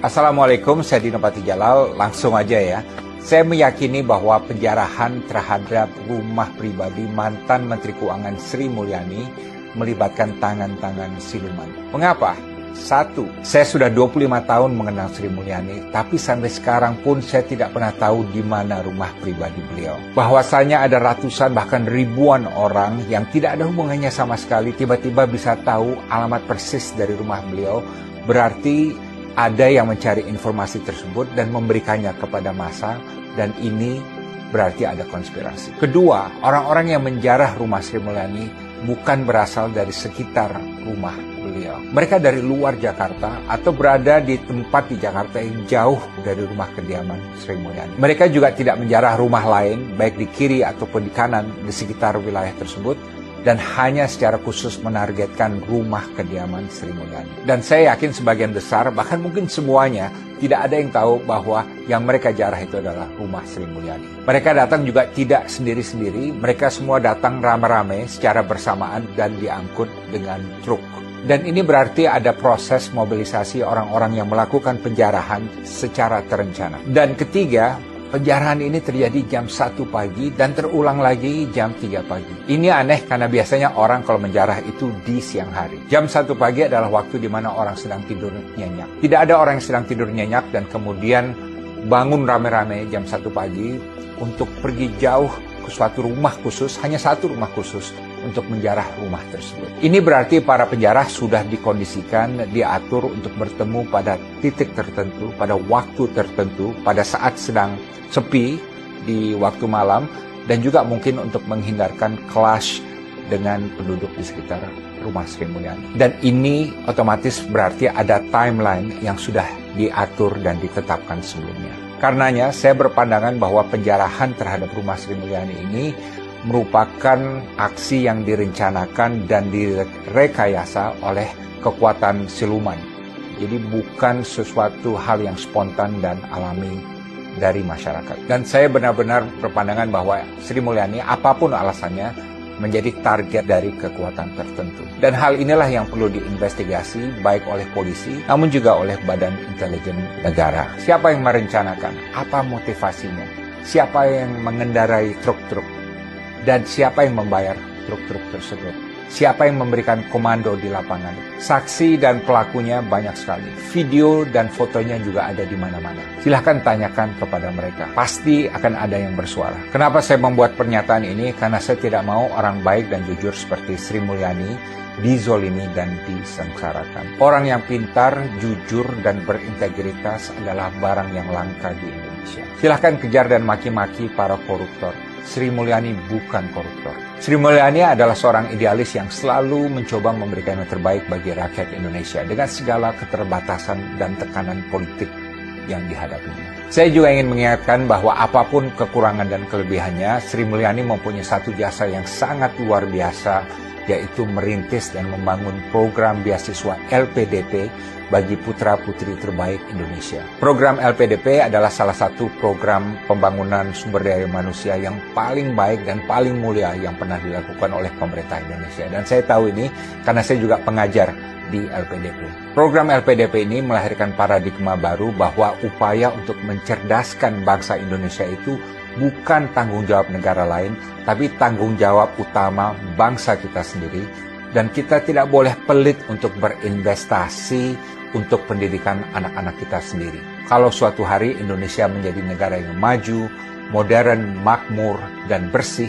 Assalamualaikum, saya Dino Patijalal. Langsung aja ya. Saya meyakini bahwa penjarahan terhadap rumah pribadi mantan Menteri Keuangan Sri Mulyani melibatkan tangan-tangan siluman. Mengapa? Satu, saya sudah 25 tahun mengenal Sri Mulyani, tapi sampai sekarang pun saya tidak pernah tahu di mana rumah pribadi beliau. Bahwasanya ada ratusan bahkan ribuan orang yang tidak ada hubungannya sama sekali tiba-tiba bisa tahu alamat persis dari rumah beliau, berarti ada yang mencari informasi tersebut dan memberikannya kepada massa, dan ini berarti ada konspirasi. Kedua, orang-orang yang menjarah rumah Sri Mulyani bukan berasal dari sekitar rumah beliau. Mereka dari luar Jakarta atau berada di tempat di Jakarta yang jauh dari rumah kediaman Sri Mulyani. Mereka juga tidak menjarah rumah lain, baik di kiri ataupun di kanan di sekitar wilayah tersebut, dan hanya secara khusus menargetkan rumah kediaman Sri Mulyani. Dan saya yakin sebagian besar, bahkan mungkin semuanya, tidak ada yang tahu bahwa yang mereka jarah itu adalah rumah Sri Mulyani. Mereka datang juga tidak sendiri-sendiri, mereka semua datang rame-rame secara bersamaan dan diangkut dengan truk. Dan ini berarti ada proses mobilisasi orang-orang yang melakukan penjarahan secara terencana. Dan ketiga, penjarahan ini terjadi jam 1 pagi dan terulang lagi jam 3 pagi. Ini aneh karena biasanya orang kalau menjarah itu di siang hari. Jam 1 pagi adalah waktu di mana orang sedang tidur nyenyak. Tidak ada orang yang sedang tidur nyenyak dan kemudian bangun rame-rame jam 1 pagi untuk pergi jauh ke suatu rumah khusus, hanya satu rumah khusus untuk menjarah rumah tersebut. Ini berarti para penjarah sudah dikondisikan, diatur untuk bertemu pada titik tertentu, pada waktu tertentu, pada saat sedang sepi di waktu malam, dan juga mungkin untuk menghindarkan clash dengan penduduk di sekitar rumah Sri Mulyani. Dan ini otomatis berarti ada timeline yang sudah diatur dan ditetapkan sebelumnya. Karenanya saya berpandangan bahwa penjarahan terhadap rumah Sri Mulyani ini merupakan aksi yang direncanakan dan direkayasa oleh kekuatan siluman. Jadi bukan sesuatu hal yang spontan dan alami dari masyarakat. Dan saya benar-benar berpandangan bahwa Sri Mulyani apapun alasannya menjadi target dari kekuatan tertentu. Dan hal inilah yang perlu diinvestigasi baik oleh polisi namun juga oleh Badan Intelijen Negara. Siapa yang merencanakan? Apa motivasinya? Siapa yang mengendarai truk-truk? Dan siapa yang membayar truk-truk tersebut? Siapa yang memberikan komando di lapangan? Saksi dan pelakunya banyak sekali. Video dan fotonya juga ada di mana-mana. Silahkan tanyakan kepada mereka. Pasti akan ada yang bersuara. Kenapa saya membuat pernyataan ini? Karena saya tidak mau orang baik dan jujur seperti Sri Mulyani dizolimi dan disengsarakan. Orang yang pintar, jujur, dan berintegritas adalah barang yang langka di Indonesia. Silahkan kejar dan maki-maki para koruptor. Sri Mulyani bukan koruptor. Sri Mulyani adalah seorang idealis yang selalu mencoba memberikan yang terbaik bagi rakyat Indonesia dengan segala keterbatasan dan tekanan politik yang dihadapinya. Saya juga ingin mengingatkan bahwa apapun kekurangan dan kelebihannya, Sri Mulyani mempunyai satu jasa yang sangat luar biasa, yaitu merintis dan membangun program beasiswa LPDP bagi putra-putri terbaik Indonesia. Program LPDP adalah salah satu program pembangunan sumber daya manusia yang paling baik dan paling mulia yang pernah dilakukan oleh pemerintah Indonesia. Dan saya tahu ini karena saya juga pengajar di LPDP. Program LPDP ini melahirkan paradigma baru bahwa upaya untuk mencerdaskan bangsa Indonesia itu bukan tanggung jawab negara lain, tapi tanggung jawab utama bangsa kita sendiri. Dan kita tidak boleh pelit untuk berinvestasi untuk pendidikan anak-anak kita sendiri. Kalau suatu hari Indonesia menjadi negara yang maju, modern, makmur, dan bersih,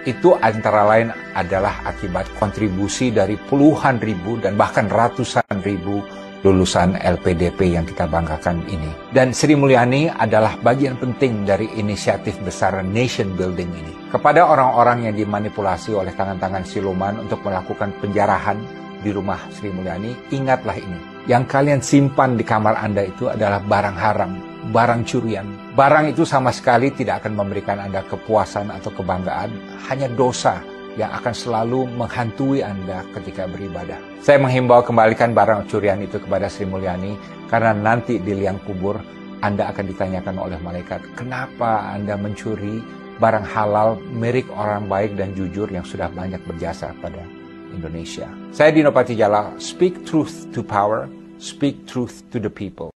itu antara lain adalah akibat kontribusi dari puluhan ribu dan bahkan ratusan ribu lulusan LPDP yang kita banggakan ini. Dan Sri Mulyani adalah bagian penting dari inisiatif besar nation building ini. Kepada orang-orang yang dimanipulasi oleh tangan-tangan siluman untuk melakukan penjarahan di rumah Sri Mulyani, ingatlah ini. Yang kalian simpan di kamar Anda itu adalah barang haram, barang curian. Barang itu sama sekali tidak akan memberikan Anda kepuasan atau kebanggaan, hanya dosa yang akan selalu menghantui Anda ketika beribadah. Saya menghimbau kembalikan barang curian itu kepada Sri Mulyani, karena nanti di liang kubur Anda akan ditanyakan oleh malaikat, kenapa Anda mencuri barang halal milik orang baik dan jujur yang sudah banyak berjasa pada Indonesia. Saya Dino Patijalal, speak truth to power, speak truth to the people.